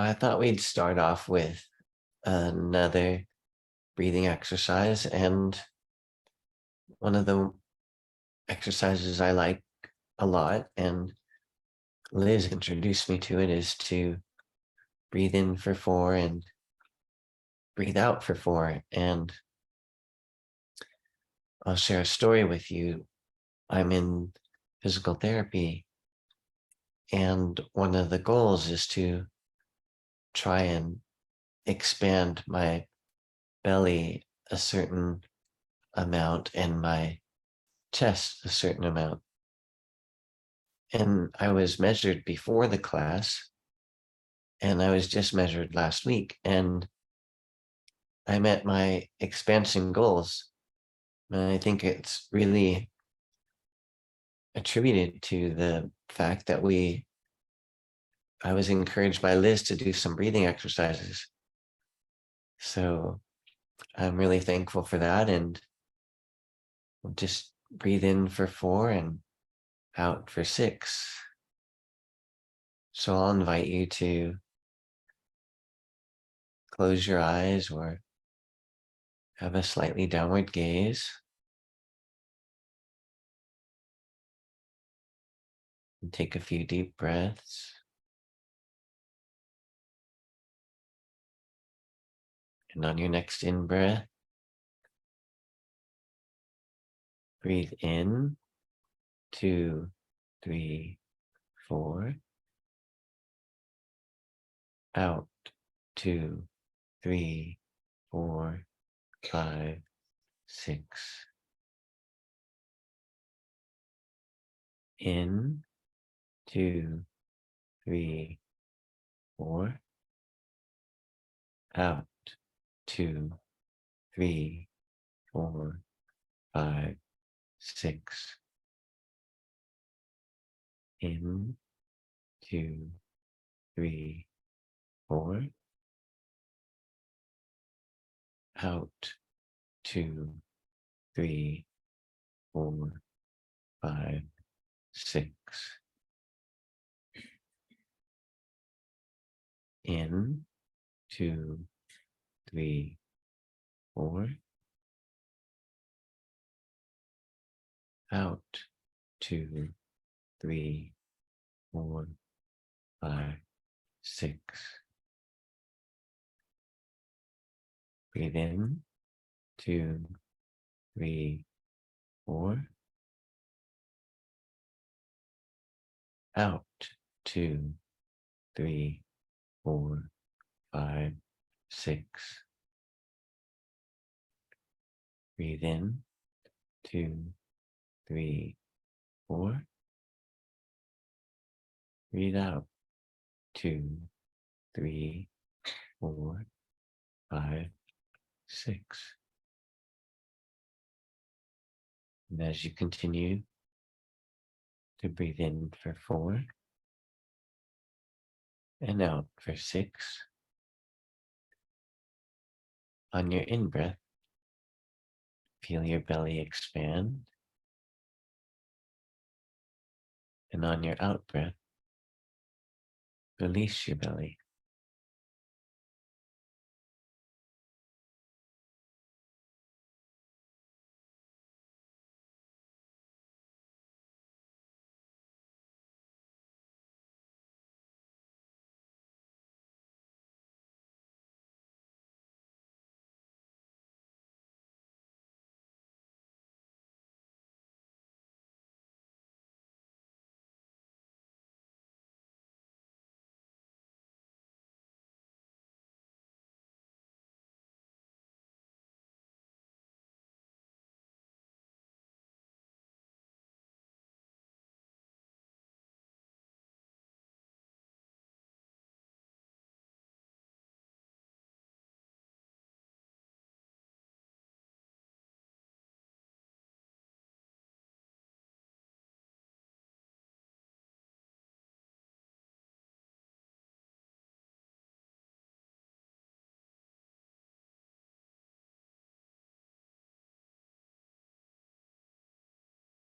I thought we'd start off with another breathing exercise. And one of the exercises I like a lot, and Liz introduced me to it, is to breathe in for 4 and breathe out for 4. And I'll share a story with you. I'm in physical therapy, and one of the goals is to try and expand my belly a certain amount and my chest a certain amount. And I was measured before the class, and I was just measured last week, and I met my expansion goals. And I think it's really attributed to the fact that I was encouraged by Liz to do some breathing exercises. So I'm really thankful for that. And we'll just breathe in for 4 and out for 6. So I'll invite you to close your eyes or have a slightly downward gaze. And take a few deep breaths. And on your next in-breath, breathe in, 2, 3, 4. Out, 2, 3, 4, 5, 6. In, 2, 3, 4. Out, 2, 3, 4, 5, 6. In, 2, 3, 4. Out, 2, 3, 4, 5, 6. In, 2, 3, 4. Out, 2, 3, 4, 5, 6. Breathe in, 2, 3, 4. Out, 2, 3, 4, 5, 6. Breathe in, 2, 3, 4. Breathe out, 2, 3, 4, 5, 6. And as you continue to breathe in for 4 and out for 6, on your in-breath, feel your belly expand. And on your out-breath, release your belly.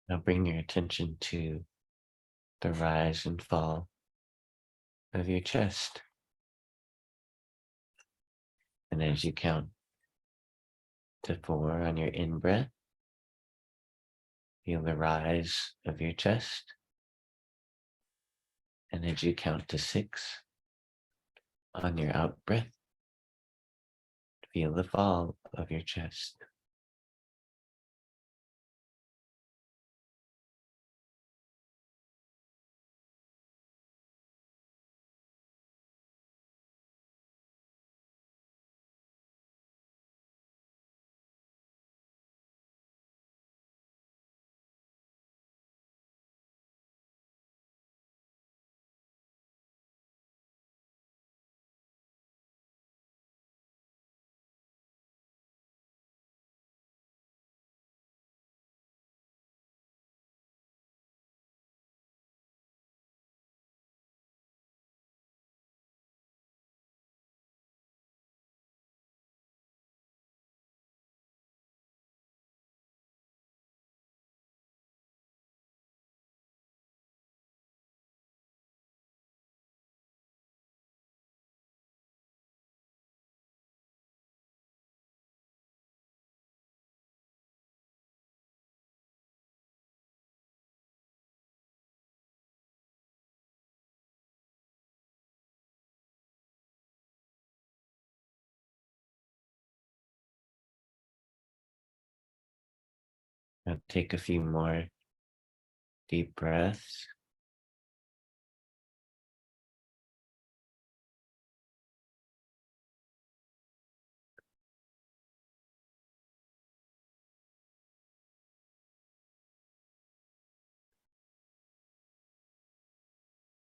Now bring your attention to the rise and fall of your chest. And as you count to 4 on your in breath, feel the rise of your chest. And as you count to 6 on your out breath, feel the fall of your chest. Now take a few more deep breaths.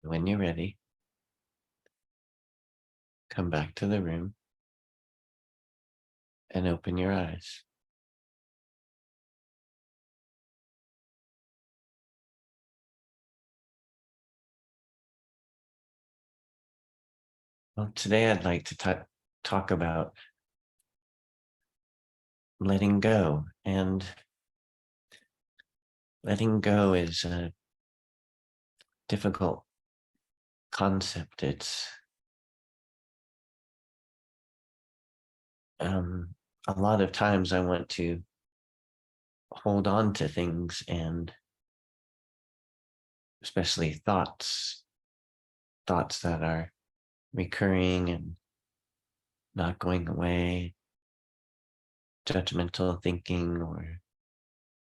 When you're ready, come back to the room and open your eyes. Well, today I'd like to talk about letting go. And letting go is a difficult concept. It's a lot of times I want to hold on to things, and especially thoughts that are recurring and not going away, judgmental thinking or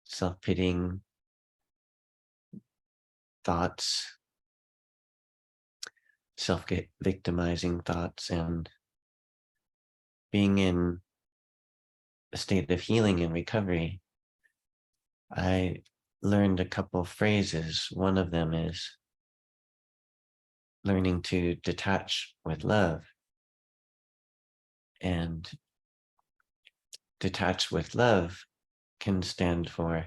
self-pitying thoughts, self-victimizing thoughts. And being in a state of healing and recovery, I learned a couple phrases. One of them is learning to detach with love. And detach with love can stand for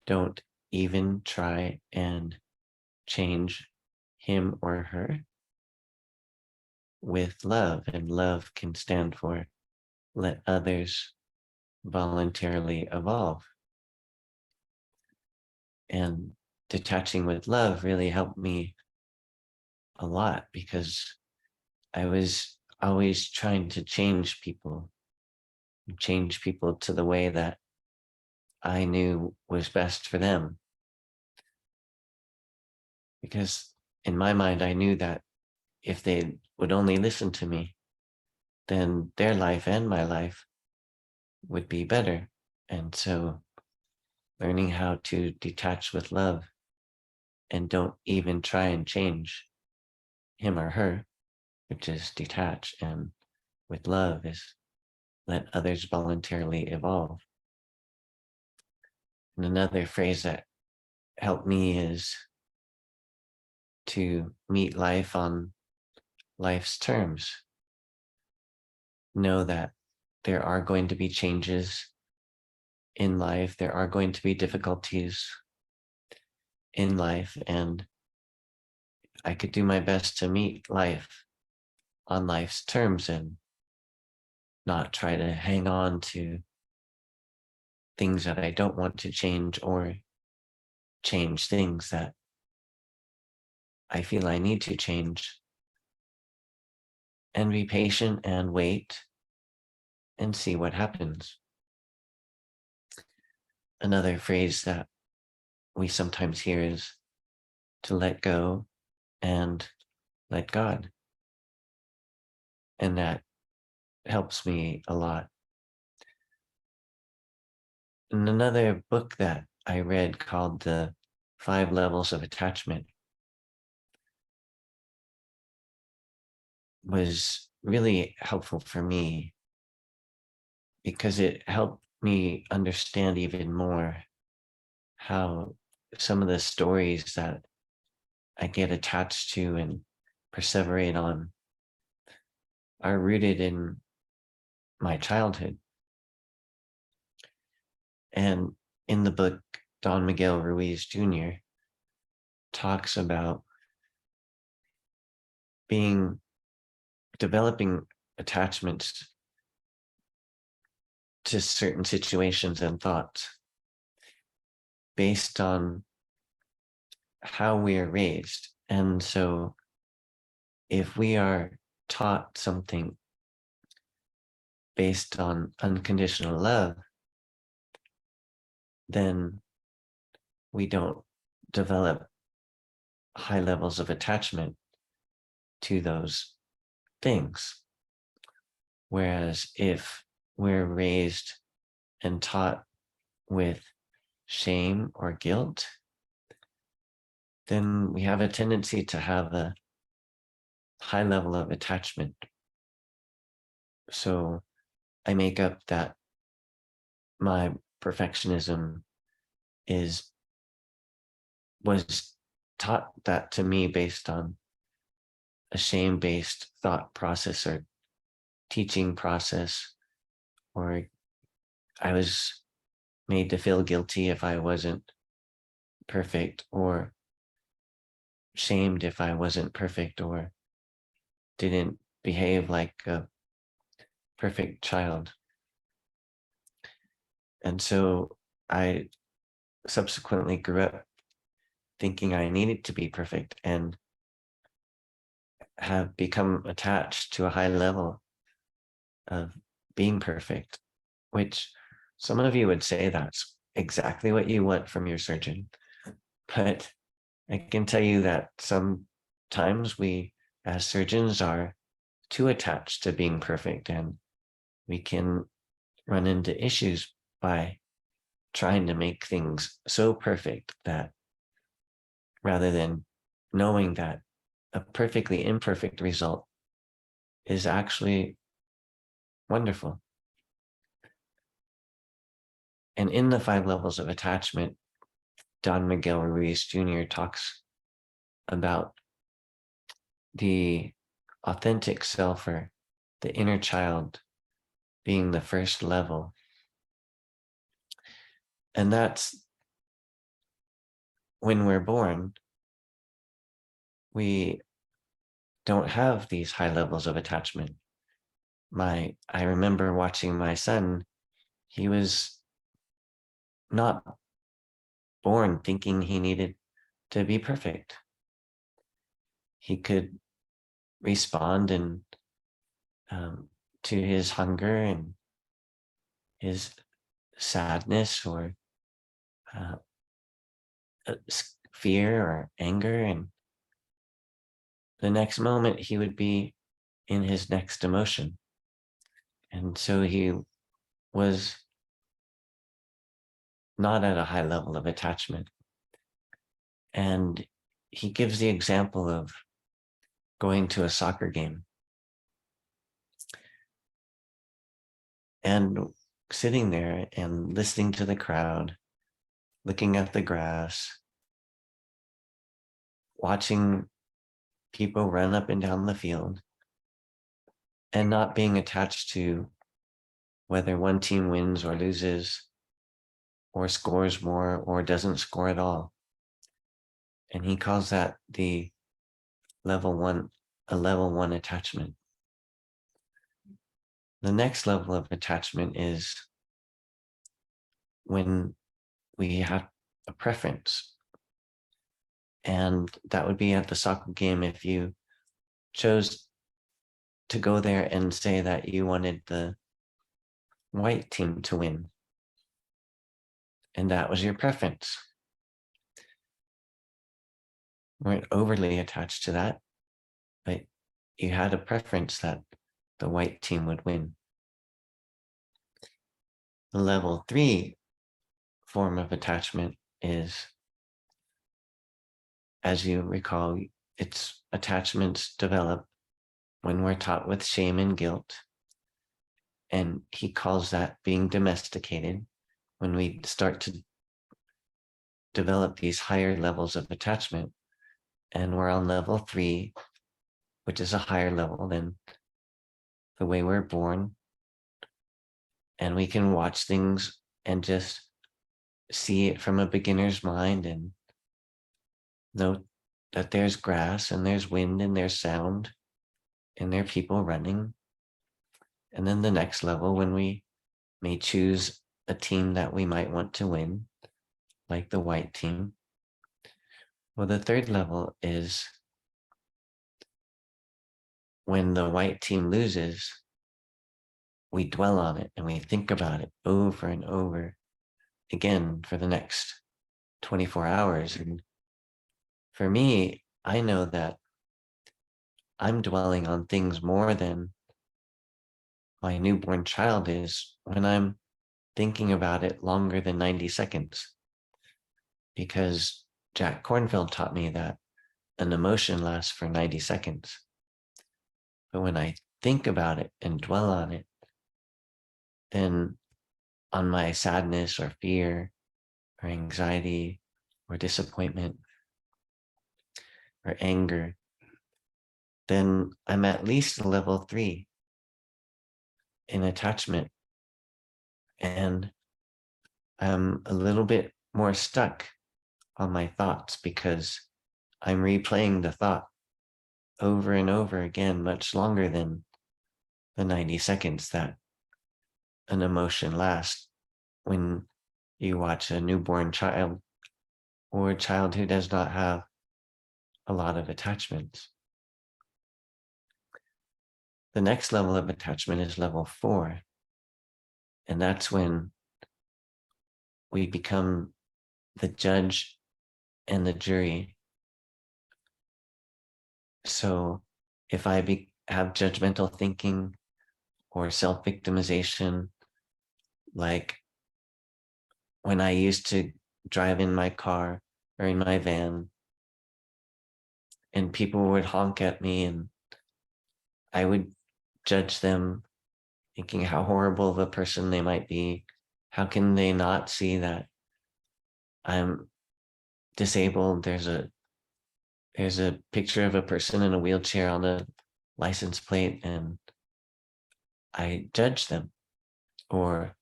don't even try and change him or her with love. And love can stand for let others voluntarily evolve. And detaching with love really helped me a lot, because I was always trying to change people to the way that I knew was best for them. Because in my mind, I knew that if they would only listen to me, then their life and my life would be better. And so learning how to detach with love and don't even try and change him or her, which is detach, and with love is let others voluntarily evolve. And another phrase that helped me is to meet life on life's terms. Know that there are going to be changes in life, there are going to be difficulties in life, and I could do my best to meet life on life's terms and not try to hang on to things that I don't want to change, or change things that I feel I need to change, and be patient and wait and see what happens. Another phrase that we sometimes hear is to let go and let God. And that helps me a lot. And another book that I read called The 5 Levels of Attachment was really helpful for me because it helped me understand even more how some of the stories that I get attached to and perseverate on are rooted in my childhood. And in the book, Don Miguel Ruiz Jr. talks about developing attachments to certain situations and thoughts based on how we are raised. And so if we are taught something based on unconditional love, then we don't develop high levels of attachment to those things. Whereas if we're raised and taught with shame or guilt, then we have a tendency to have a high level of attachment. So I make up that my perfectionism was taught that to me based on a shame-based thought process or teaching process, or I was made to feel guilty if I wasn't perfect, or shamed if I wasn't perfect, or didn't behave like a perfect child. And so I subsequently grew up thinking I needed to be perfect and have become attached to a high level of being perfect, which some of you would say that's exactly what you want from your surgeon. But I can tell you that sometimes we, as surgeons, are too attached to being perfect, and we can run into issues by trying to make things so perfect that rather than knowing that a perfectly imperfect result is actually wonderful. And in the 5 levels of attachment, Don Miguel Ruiz Jr. talks about the authentic self, or the inner child, being the first level. And that's when we're born, we don't have these high levels of attachment. I remember watching my son. He was not born thinking he needed to be perfect. He could respond and to his hunger and his sadness, or uh, fear or anger, and the next moment he would be in his next emotion. And so he was not at a high level of attachment. And he gives the example of going to a soccer game and sitting there and listening to the crowd, looking at the grass, watching people run up and down the field, and not being attached to whether one team wins or loses, or scores more or doesn't score at all. And he calls that a level 1 attachment. The next level of attachment is when we have a preference. And that would be at the soccer game if you chose to go there and say that you wanted the white team to win. And that was your preference. You weren't overly attached to that, but you had a preference that the white team would win. The level 3 form of attachment is, as you recall, it's attachments develop when we're taught with shame and guilt. And he calls that being domesticated, when we start to develop these higher levels of attachment. And we're on level 3, which is a higher level than the way we're born. And we can watch things and just see it from a beginner's mind and note that there's grass and there's wind and there's sound and there are people running. And then the next level, when we may choose a team that we might want to win, like the white team. Well, the third level is when the white team loses, we dwell on it and we think about it over and over again for the next 24 hours. And for me, I know that I'm dwelling on things more than my newborn child is when I'm thinking about it longer than 90 seconds. Because Jack Kornfield taught me that an emotion lasts for 90 seconds. But when I think about it and dwell on it, then on my sadness or fear or anxiety or disappointment or anger, then I'm at least level 3 in attachment. And I'm a little bit more stuck on my thoughts because I'm replaying the thought over and over again, much longer than the 90 seconds that an emotion lasts when you watch a newborn child or a child who does not have a lot of attachments. The next level of attachment is level 4. And that's when we become the judge and the jury. So if I have judgmental thinking or self-victimization, like when I used to drive in my car or in my van and people would honk at me and I would judge them, thinking how horrible of a person they might be. How can they not see that I'm disabled? There's a picture of a person in a wheelchair on the license plate and I judge them or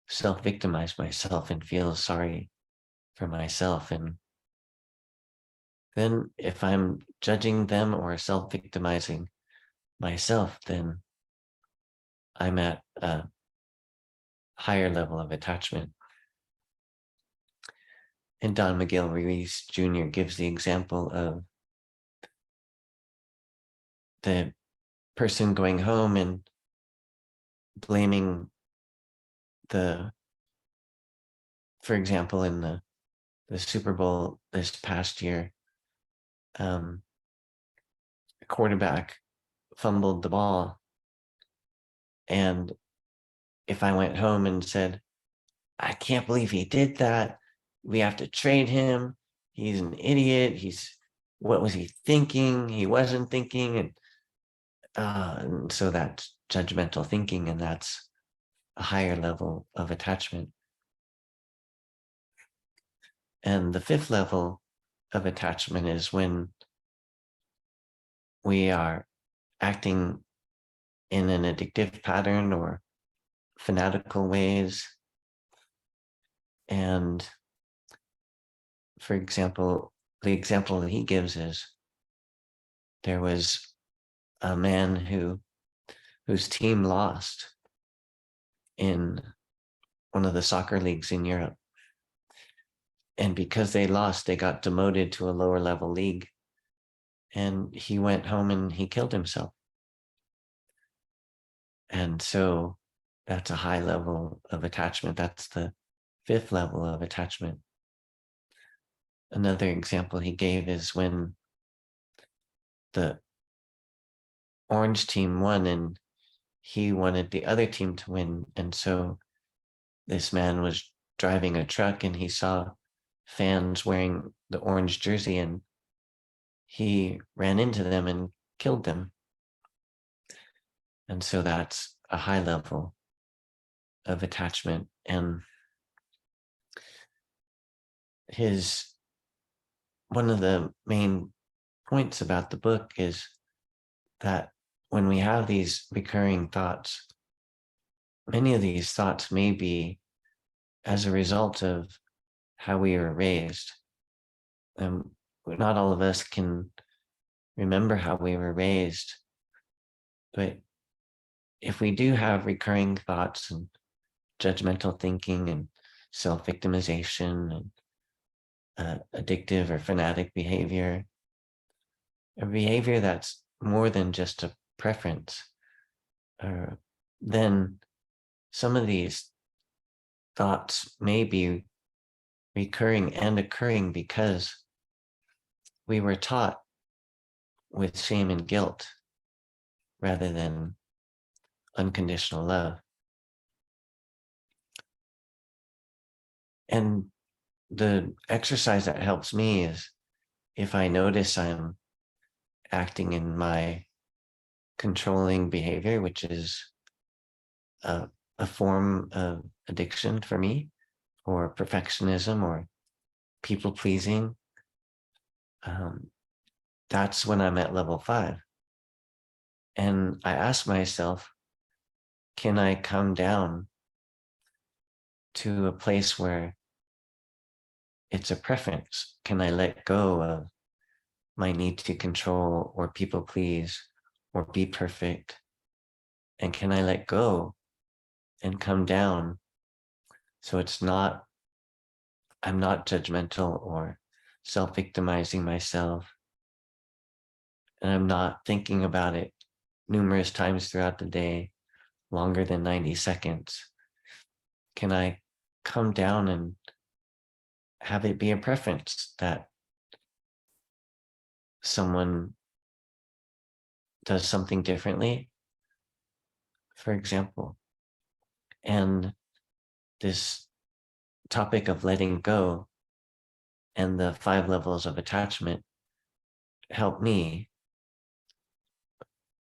self-victimize myself and feel sorry for myself. And then if I'm judging them or self-victimizing myself, then I'm at a higher level of attachment. And Don Miguel Ruiz Jr. gives the example of the person going home and blaming for example, in the Super Bowl this past year, the quarterback fumbled the ball. And if I went home and said, I can't believe he did that, we have to trade him, he's an idiot, what was he thinking? He wasn't thinking. And so that's judgmental thinking, and that's a higher level of attachment. And the 5th level of attachment is when we are acting in an addictive pattern or fanatical ways. And for example, the example that he gives is there was a man whose team lost in one of the soccer leagues in Europe. And because they lost, they got demoted to a lower level league. And he went home and he killed himself. And so that's a high level of attachment. That's the fifth level of attachment. Another example he gave is when the orange team won and he wanted the other team to win. And so this man was driving a truck and he saw fans wearing the orange jersey and he ran into them and killed them. And so that's a high level of attachment. And his one of the main points about the book is that when we have these recurring thoughts, many of these thoughts may be as a result of how we were raised. Not all of us can remember how we were raised, but if we do have recurring thoughts and judgmental thinking and self-victimization and addictive or fanatic behavior, a behavior that's more than just a preference, then some of these thoughts may be recurring and occurring because we were taught with shame and guilt rather than unconditional love. And the exercise that helps me is if I notice I'm acting in my controlling behavior, which is a form of addiction for me, or perfectionism or people pleasing, that's when I'm at level 5. And I ask myself, can I come down to a place where it's a preference? Can I let go of my need to control or people please or be perfect? And can I let go and come down so I'm not judgmental or self-victimizing myself, and I'm not thinking about it numerous times throughout the day, longer than 90 seconds? Can I come down and have it be a preference that someone does something differently, for example? And this topic of letting go and the 5 levels of attachment help me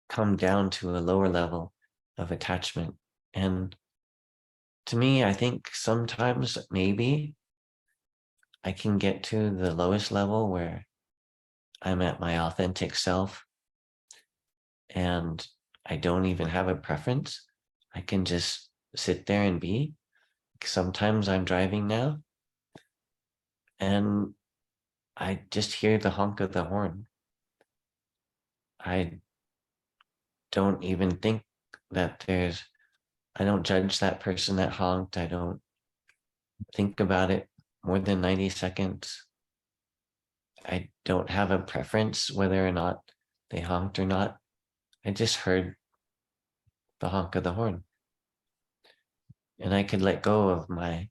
come down to a lower level of attachment. And to me, I think sometimes maybe I can get to the lowest level where I'm at my authentic self and I don't even have a preference. I can just sit there and be. Sometimes I'm driving now and I just hear the honk of the horn. I don't even think that I don't judge that person that honked. I don't think about it more than 90 seconds. I don't have a preference whether or not they honked or not. I just heard the honk of the horn. And I could let go of my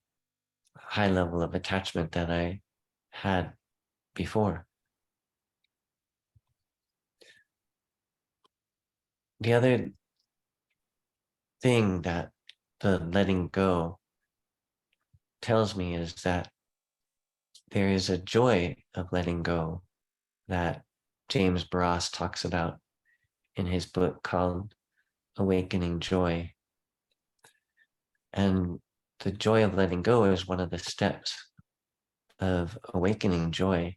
high level of attachment that I had before. The other thing that the letting go tells me is that there is a joy of letting go that James Barras talks about in his book called Awakening Joy. And the joy of letting go is one of the steps of awakening joy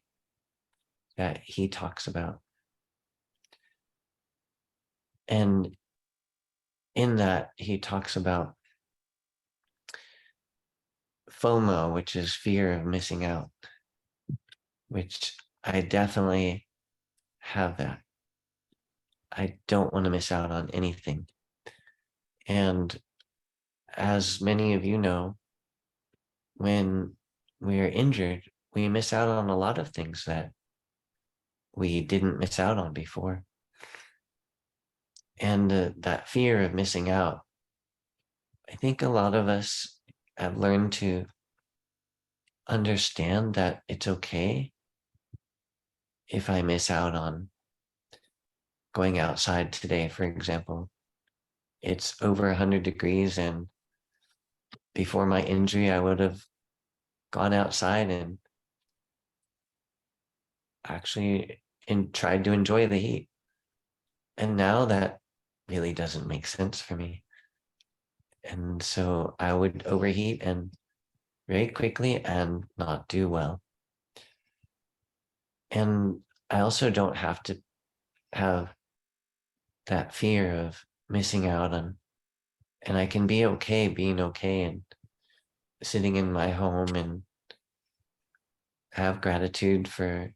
that he talks about. And in that, he talks about FOMO, which is fear of missing out, which I definitely have that. I don't want to miss out on anything. And as many of you know, when we are injured, we miss out on a lot of things that we didn't miss out on before. And that fear of missing out I think a lot of us have learned to understand that it's okay if I miss out on going outside today, for example. It's over 100 degrees, and before my injury, I would have gone outside and actually tried to enjoy the heat. And now that really doesn't make sense for me. And so I would overheat and very quickly and not do well. And I also don't have to have that fear of missing out on, and I can be okay being okay and sitting in my home and have gratitude for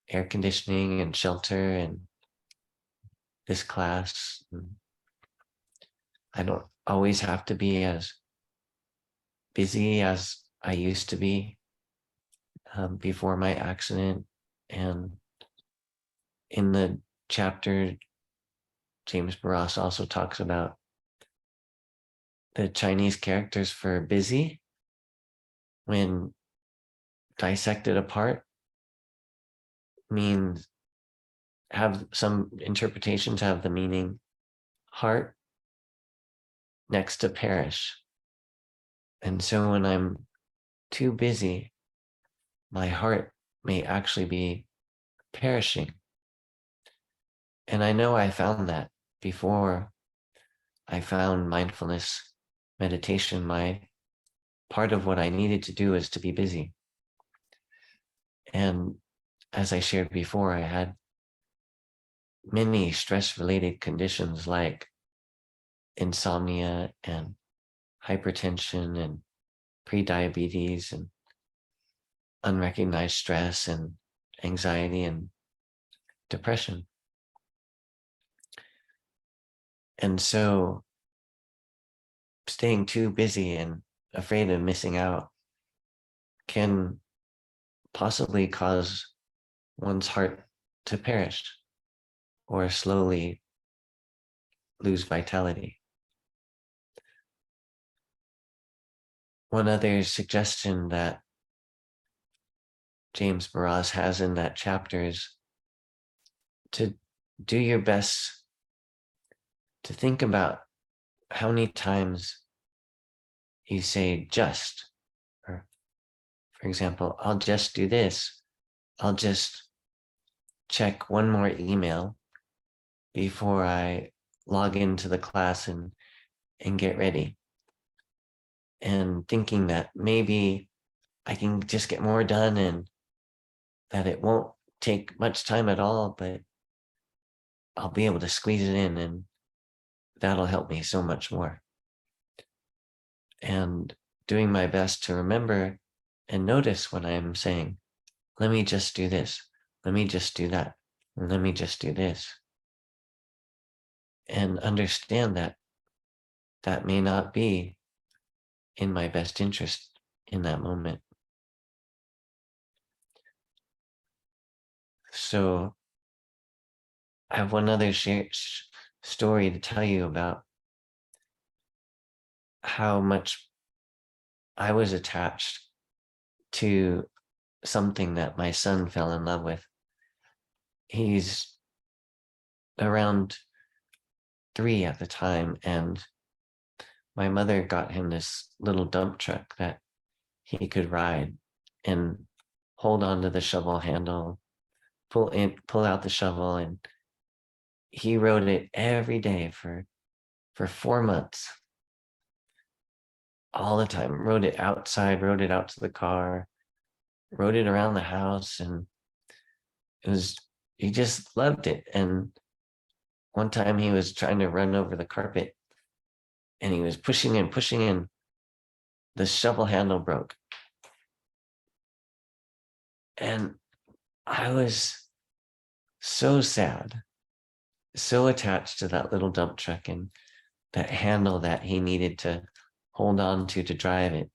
air conditioning and shelter and this class. I don't always have to be as busy as I used to be before my accident. And in the chapter, James Barras also talks about the Chinese characters for busy, when dissected apart, means, have some interpretations have the meaning heart next to perish. And so when I'm too busy, my heart may actually be perishing. And I know I found that before I found mindfulness meditation. My part of what I needed to do is to be busy. And as I shared before, I had many stress related conditions like insomnia and hypertension and prediabetes and unrecognized stress and anxiety and depression. And so staying too busy and afraid of missing out can possibly cause one's heart to perish or slowly lose vitality. One other suggestion that James Barras has in that chapter is to do your best to think about how many times you say just, or for example, I'll just do this. I'll just check one more email before I log into the class and get ready. And thinking that maybe I can just get more done and that it won't take much time at all, but I'll be able to squeeze it in and that'll help me so much more. And doing my best to remember and notice when I'm saying, let me just do this, let me just do that, let me just do this. And understand that that may not be in my best interest in that moment. So I have one other story to tell you about how much I was attached to something that my son fell in love with. He's around 3 at the time, and my mother got him this little dump truck that he could ride and hold on to the shovel handle, pull out the shovel, and he rode it every day for 4 months, all the time. Rode it outside, rode it out to the car, rode it around the house, and he just loved it. And one time he was trying to run over the carpet and he was pushing and the shovel handle broke. And I was so sad, so attached to that little dump truck and that handle that he needed to hold on to drive it.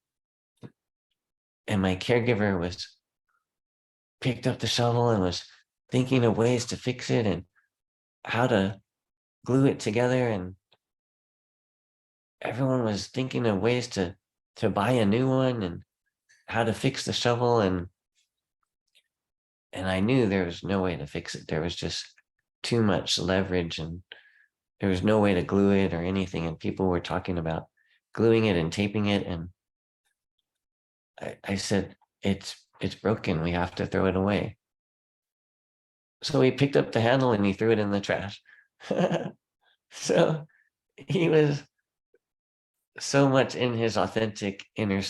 And my caregiver was picked up the shovel and was thinking of ways to fix it and how to glue it together. And everyone was thinking of ways to buy a new one and how to fix the shovel, and I knew there was no way to fix it. There was just too much leverage, and there was no way to glue it or anything. And people were talking about gluing it and taping it, and I said, it's broken. We have to throw it away. So he picked up the handle and he threw it in the trash. So he was so much in his authentic inner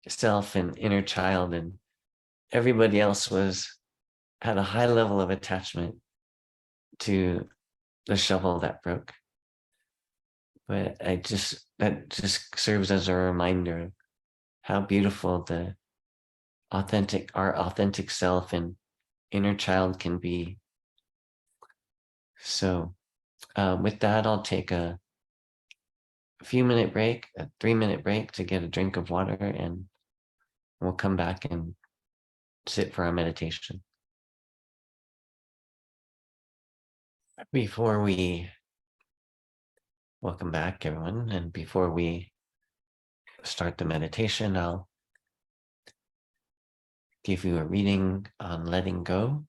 self and inner child, and everybody else was had a high level of attachment to the shovel that broke. But that just serves as a reminder of how beautiful our authentic self and inner child can be. So with that, I'll take a few-minute break, a 3-minute break to get a drink of water, and we'll come back and sit for our meditation. Before we welcome back, everyone, and before we start the meditation, I'll give you a reading on letting go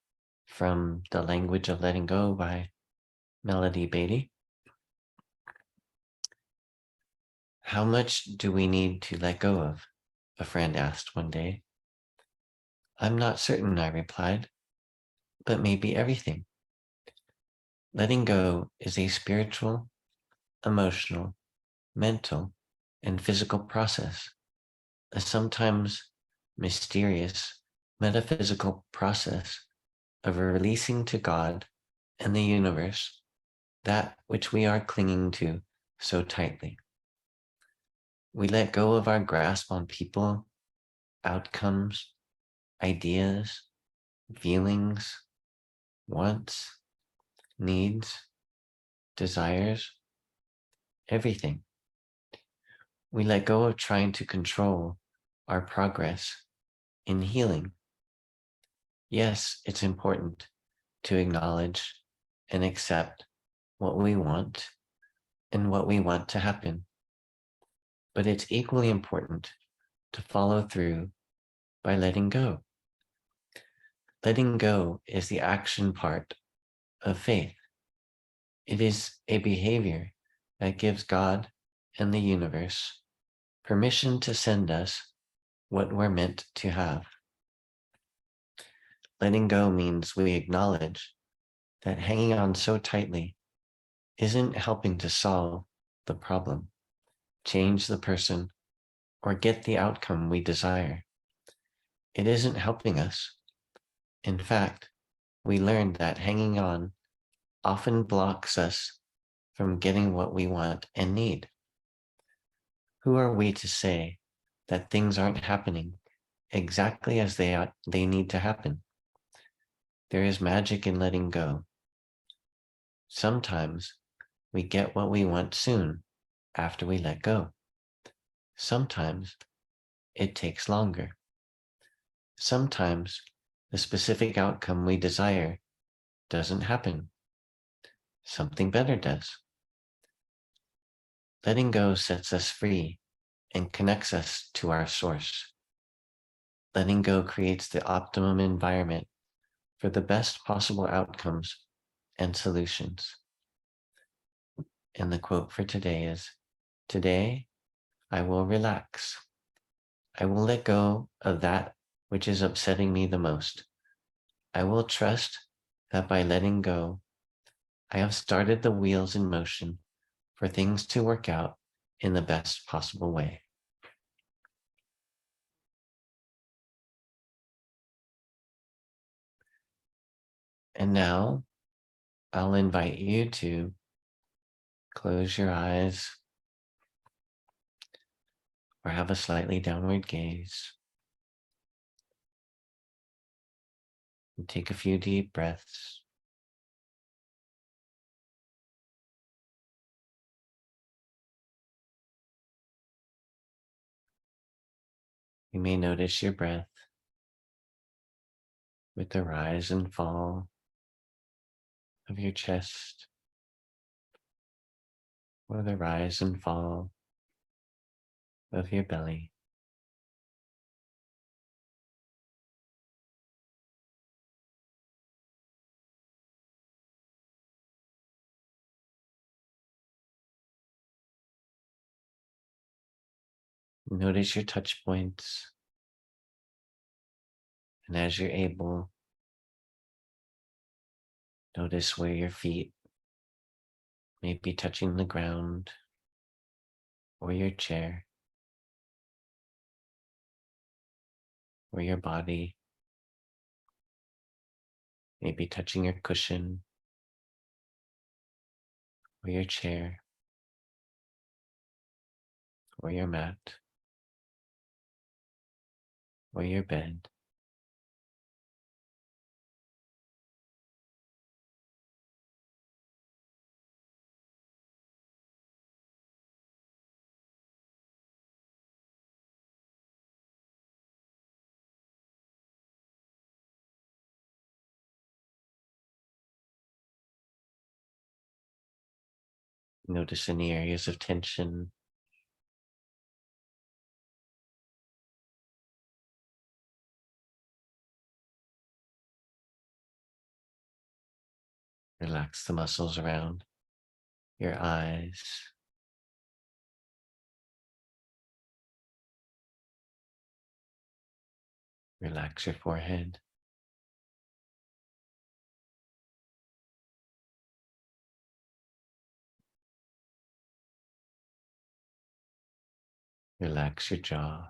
from The Language of Letting Go by Melody Beatty. How much do we need to let go of? A friend asked one day. I'm not certain, I replied, but maybe everything. Letting go is a spiritual, emotional, mental, and physical process, a sometimes mysterious metaphysical process of releasing to God and the universe that which we are clinging to so tightly. We let go of our grasp on people, outcomes, ideas, feelings, wants, needs, desires, everything. We let go of trying to control our progress in healing. Yes, it's important to acknowledge and accept what we want and what we want to happen. But it's equally important to follow through by letting go. Letting go is the action part of faith. It is a behavior that gives God and the universe permission to send us what we're meant to have. Letting go means we acknowledge that hanging on so tightly isn't helping to solve the problem, change the person, or get the outcome we desire. It isn't helping us. In fact, we learned that hanging on often blocks us from getting what we want and need. Who are we to say that things aren't happening exactly as they need to happen? There is magic in letting go. Sometimes we get what we want soon after we let go. Sometimes it takes longer. Sometimes the specific outcome we desire doesn't happen. Something better does. Letting go sets us free and connects us to our source. Letting go creates the optimum environment for the best possible outcomes and solutions. And the quote for today is, "Today, I will relax. I will let go of that which is upsetting me the most. I will trust that by letting go, I have started the wheels in motion for things to work out in the best possible way." And now I'll invite you to close your eyes or have a slightly downward gaze and take a few deep breaths. You may notice your breath with the rise and fall of your chest, or the rise and fall of your belly. Notice your touch points, and as you're able, notice where your feet may be touching the ground or your chair, or your body may be touching your cushion or your chair or your mat or your bed. Notice any areas of tension. Relax the muscles around your eyes. Relax your forehead. Relax your jaw.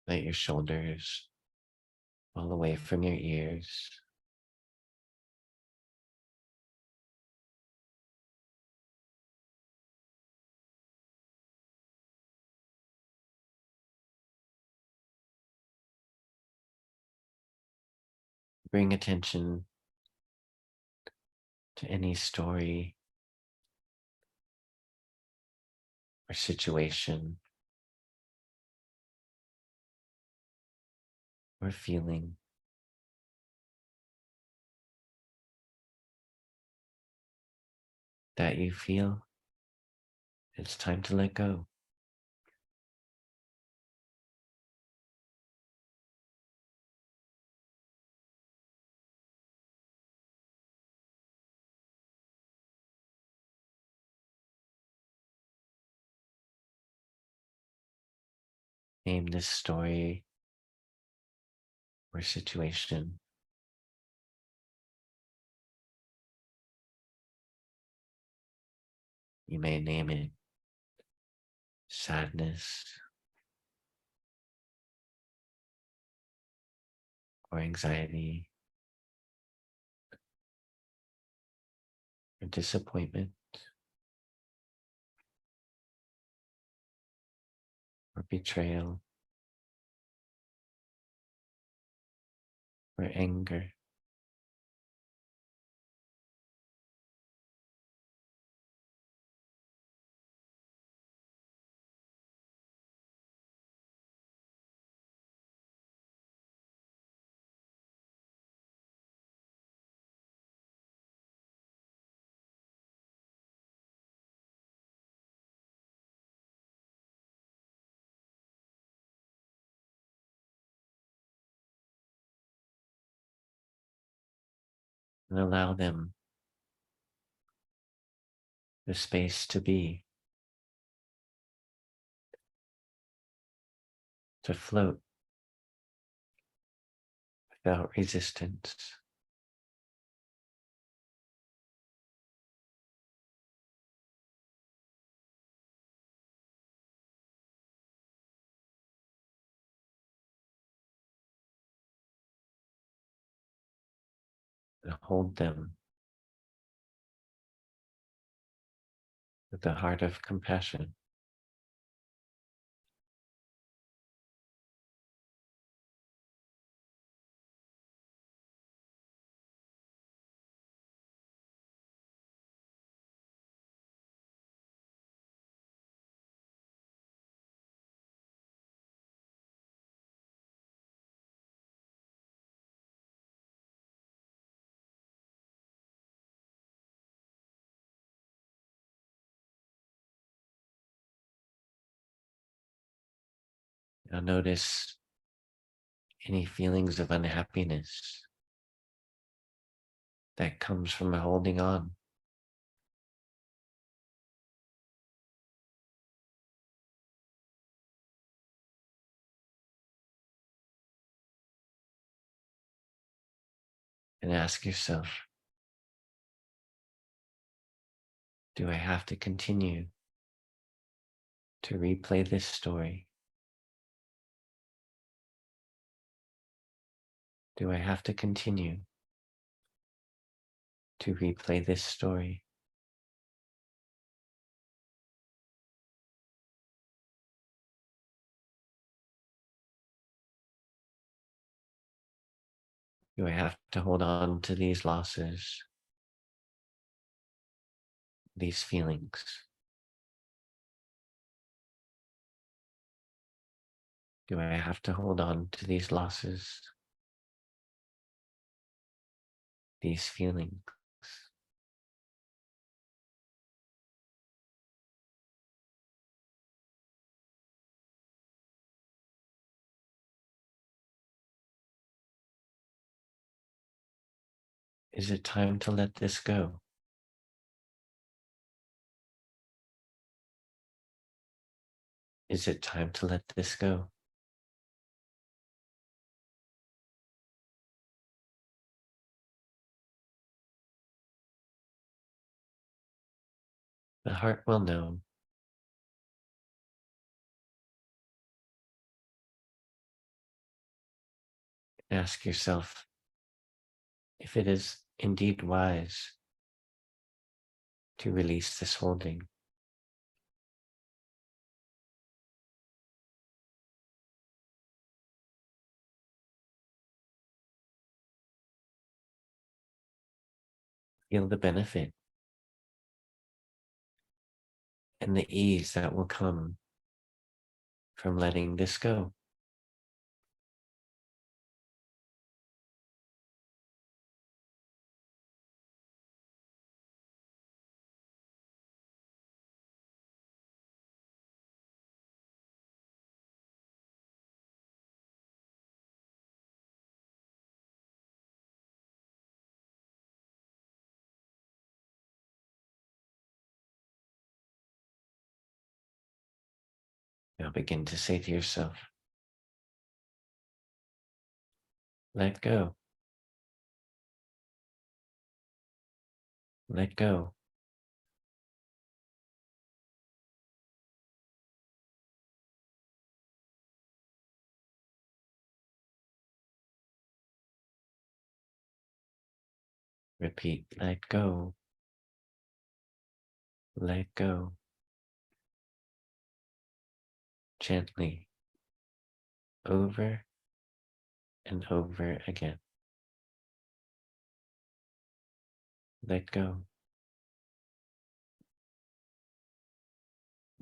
Let your shoulders fall away from your ears. Bring attention to any story or situation or feeling that you feel it's time to let go. Name this story or situation. You may name it sadness or anxiety or disappointment or betrayal or anger. And allow them the space to be, to float without resistance. And hold them with a heart of compassion. Now notice any feelings of unhappiness that comes from holding on. And ask yourself, do I have to continue to replay this story? Do I have to continue to replay this story? Do I have to hold on to these losses, these feelings? Do I have to hold on to these losses, these feelings? Is it time to let this go? Is it time to let this go? The heart will know. Ask yourself if it is indeed wise to release this holding. Feel the benefit and the ease that will come from letting this go. Now begin to say to yourself, let go, let go. Repeat, let go, let go. Gently, over and over again. Let go,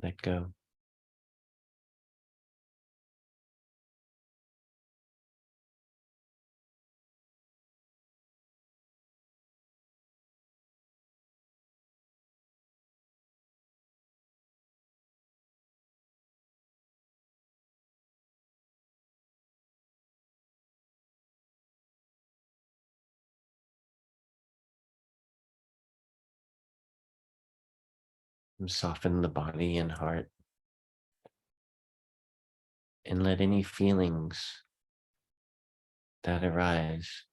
let go. And soften the body and heart and let any feelings that arise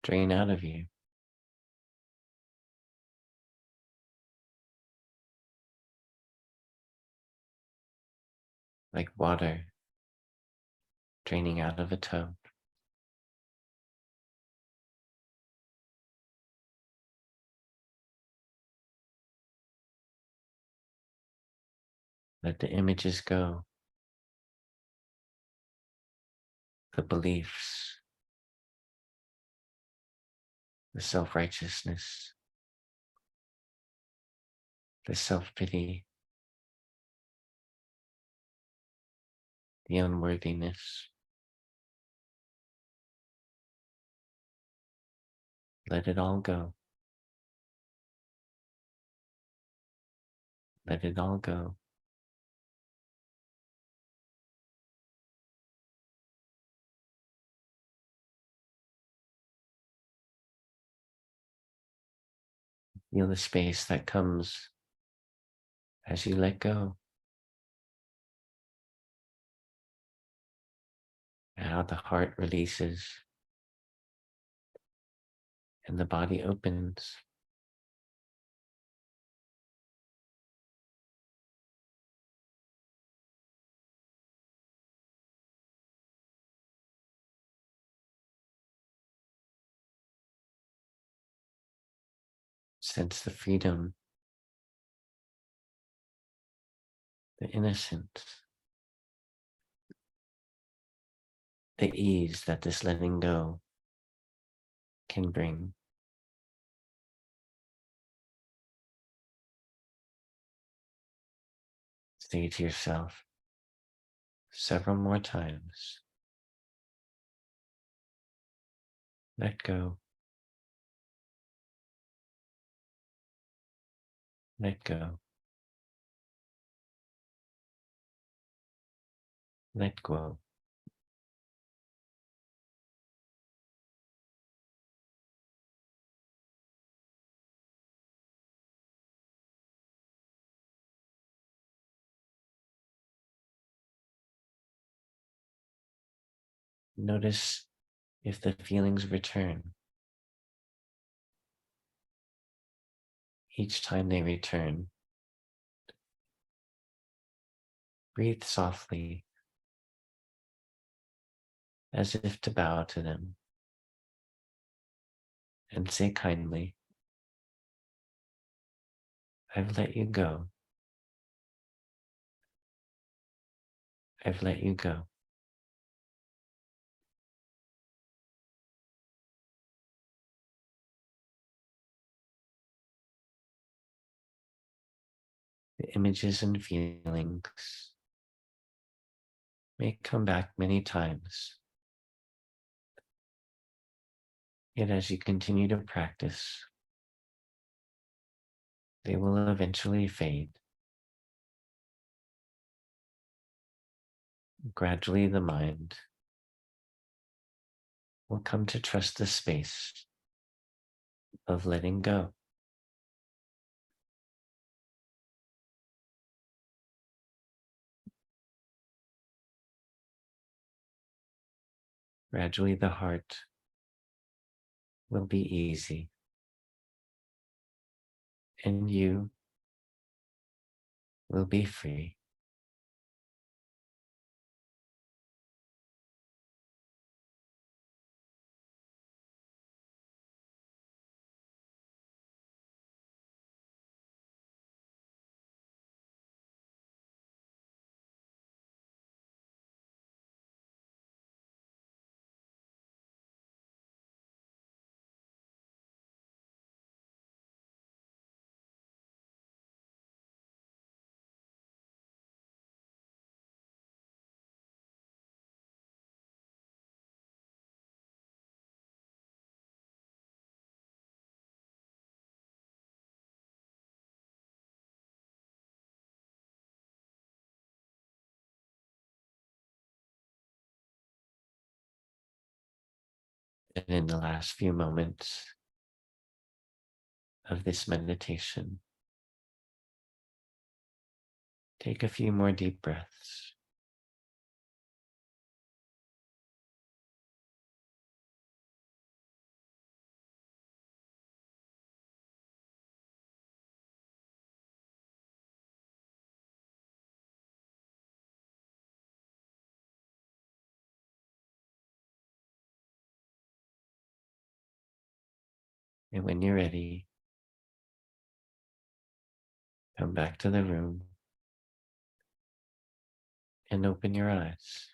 drain out of you like water draining out of a tub. Let the images go, the beliefs, the self-righteousness, the self-pity, the unworthiness. Let it all go. Let it all go. Feel the space that comes as you let go. How the heart releases and the body opens. Sense the freedom, the innocence, the ease that this letting go can bring. Say to yourself several more times, let go, let go, let go. Notice if the feelings return. Each time they return, breathe softly as if to bow to them and say kindly, I've let you go. I've let you go. The images and feelings may come back many times. Yet as you continue to practice, they will eventually fade. Gradually, the mind will come to trust the space of letting go. Gradually, the heart will be easy, and you will be free. And in the last few moments of this meditation, take a few more deep breaths. And when you're ready, come back to the room and open your eyes.